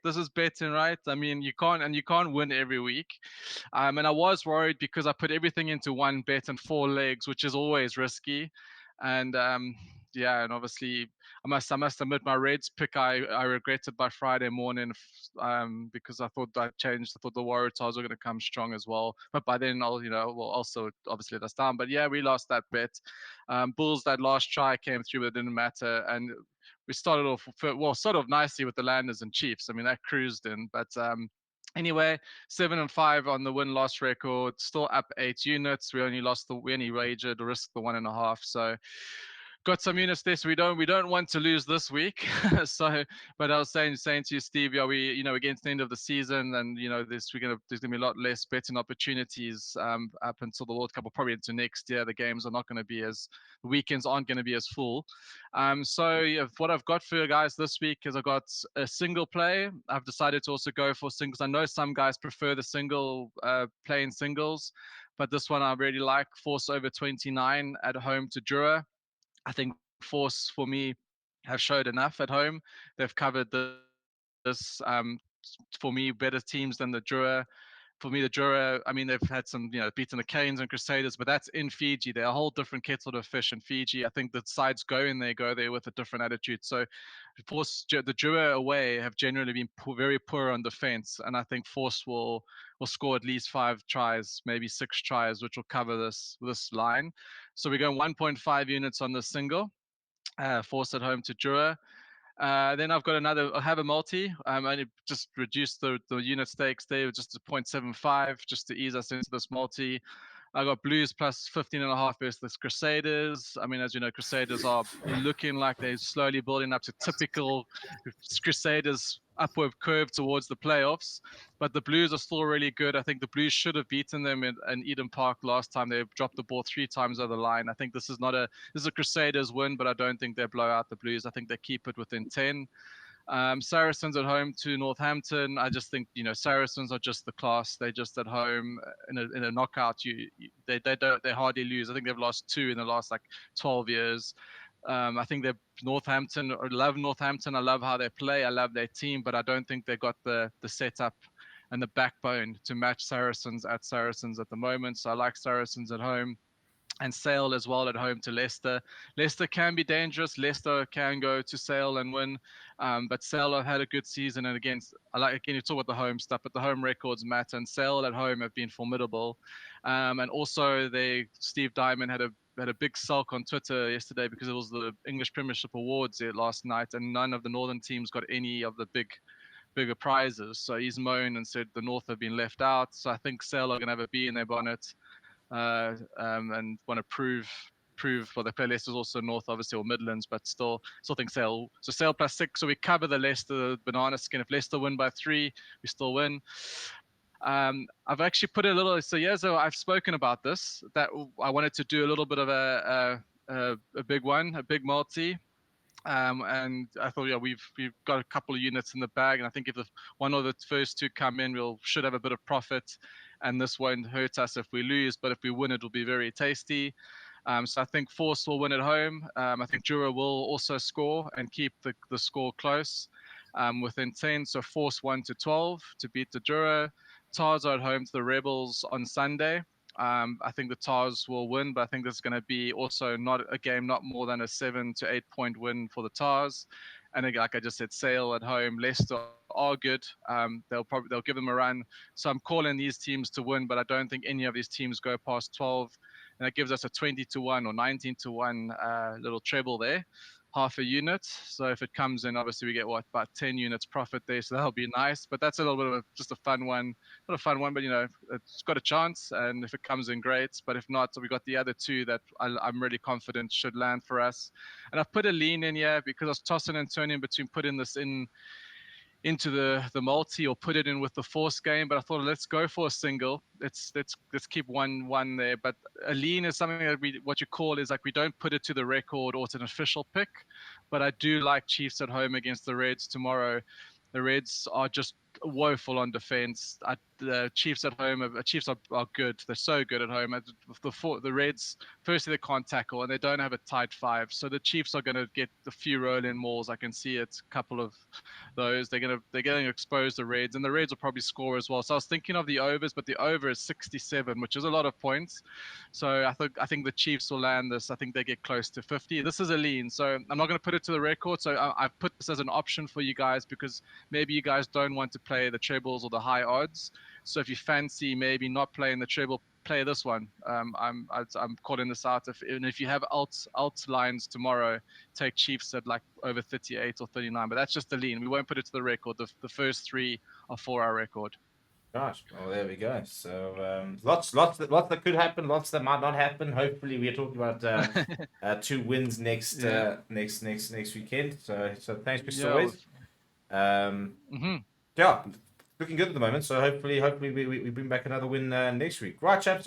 This is betting, right? I mean, you can't win every week. And I was worried because I put everything into one bet and 4 legs, which is always risky. And yeah, and obviously I must admit my Reds pick I regretted by Friday morning, because I thought I changed. I thought the Waratahs were going to come strong as well, but by then well, also obviously let us down. But yeah, we lost that bet. Bulls, that last try came through, but it didn't matter, and we started off sort of nicely with the Landers and Chiefs. I mean, that cruised in, but anyway, 7-5 on the win-loss record, still up 8 units. We only wagered, risked the 1.5. So got some units there. So we don't want to lose this week. So, but I was saying to you, Steve, yeah, we against the end of the season, and there's gonna be a lot less betting opportunities up until the World Cup, or probably into next year. The games are not going to be the weekends aren't going to be as full. So yeah, what I've got for you guys this week is I've got a single play. I've decided to also go for singles. I know some guys prefer the single playing singles, but this one I really like. Force over 29 at home to Drua. I think Force for me have showed enough at home. They've covered this for me better teams than the Drua. For me, the Drua, I mean, they've had some, beaten the Canes and Crusaders, but that's in Fiji. They're a whole different kettle of fish in Fiji. I think the sides go there with a different attitude. So, Force, the Drua away have generally been very poor on defense, and I think Force will score at least 5 tries, maybe 6 tries, which will cover this line. So we're going 1.5 units on the single. Force at home to Drua. Then I have a multi. I only just reduced the unit stakes there just to 0.75 just to ease us into this multi. I got Blues plus 15.5 versus the Crusaders. I mean, as you know, Crusaders are looking like they're slowly building up to typical Crusaders upward curve towards the playoffs. But the Blues are still really good. I think the Blues should have beaten them in Eden Park last time. They dropped the ball 3 times over the line. I think this is a Crusaders win, but I don't think they blow out the Blues. I think they keep it within 10. Saracens at home to Northampton. I just think Saracens are just the class. They're just at home in a knockout. They hardly lose. I think they've lost 2 in the last 12 years. I think they're Northampton. I love Northampton. I love how they play. I love their team, but I don't think they've got the setup and the backbone to match Saracens at the moment. So I like Saracens at home. And Sale as well at home to Leicester. Leicester can be dangerous. Leicester can go to Sale and win, but Sale have had a good season. And again, you talk about the home stuff, but the home records matter. And Sale at home have been formidable. And also, Steve Diamond had a big sulk on Twitter yesterday because it was the English Premiership Awards last night, and none of the Northern teams got any of the bigger prizes. So he's moaned and said the North have been left out. So I think Sale are going to have a bee in their bonnet. And want to prove for the play. Leicester's also North, obviously, or Midlands, but still think Sale. So Sale plus 6. So we cover the Leicester banana skin. If Leicester win by 3, we still win. I've actually put a little. So yeah, so I've spoken about this. That I wanted to do a little bit of a big one, a big multi. And I thought, yeah, we've got a couple of units in the bag, and I think if the one or the first 2 come in, should have a bit of profit, and this won't hurt us if we lose, but if we win, it'll be very tasty. So I think Force will win at home. I think Jura will also score and keep the score close, within 10. So Force 1-12 to beat the Jura. Tars are at home to the Rebels on Sunday. I think the Tars will win, but I think there's going to be also not more than a 7 to 8 point win for the Tars. And again, like I just said, Sale at home. Leicester are good. They'll give them a run. So I'm calling these teams to win, but I don't think any of these teams go past 12. And that gives us a 20-1 or 19-1 little treble there, half a unit. So if it comes in, obviously we get about 10 units profit there. So that'll be nice. But that's a little bit of just a fun one. Not a fun one, but it's got a chance. And if it comes in, great. But if not, so we got the other 2 that I'm really confident should land for us. And I've put a lean in here because I was tossing and turning between putting this into the multi or put it in with the Force game, but I thought let's go for a single. Let's keep one there. But a lean is something that what you call is we don't put it to the record or it's an official pick. But I do like Chiefs at home against the Reds tomorrow. The Reds are just woeful on defense. The Chiefs at home, Chiefs are good. They're so good at home. The Reds, firstly, they can't tackle and they don't have a tight five. So the Chiefs are going to get a few roll-in mauls. I can see it, a couple of those. They're going to expose the Reds, and the Reds will probably score as well. So I was thinking of the overs, but the over is 67, which is a lot of points. So I think the Chiefs will land this. I think they get close to 50. This is a lean, so I'm not going to put it to the record. So I've put this as an option for you guys because maybe you guys don't want to play the trebles or the high odds. So if you fancy maybe not playing the treble, play this one. I'm calling this out. If you have alt lines tomorrow, take Chiefs at like over 38 or 39. But that's just the lean. We won't put it to the record. The first three are for our record. Gosh, well, there we go. So lots that could happen, lots that might not happen. Hopefully, we're talking about 2 wins next next weekend. So thanks, Chris, as always. Yeah, looking good at the moment. So hopefully we bring back another win next week. Right, chaps.